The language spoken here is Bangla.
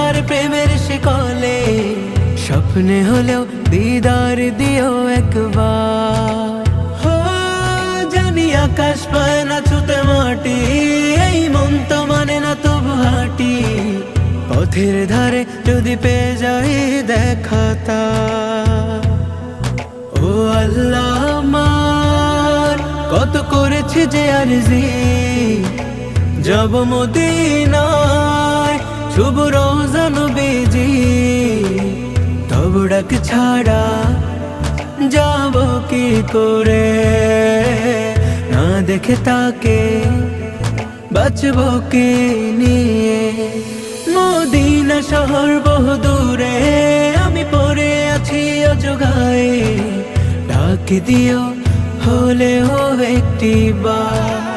তোমার প্রেমের শিকলে, স্বপ্নে হলেও দিদার দিও একবার। জানি আকাশ পায় না ছুতে মাটি, এই মন তো মানে না তবু হাঁটি। পথের ধারে যদি পেয়ে যাই দেখাতা, ও আল্লাহ আমার কত করেছি যে আরজি, যাব মদিনায় শুভ রোজা নবীজি। তব ডাক ছাড়া যাব কি করে, না দেখে তাকে বাঁচব কি নিয়ে। মদিনা শহর বহু দূরে, আমি পড়ে আছি অজগায়ে, ডাক দিও হলেও একটি বার।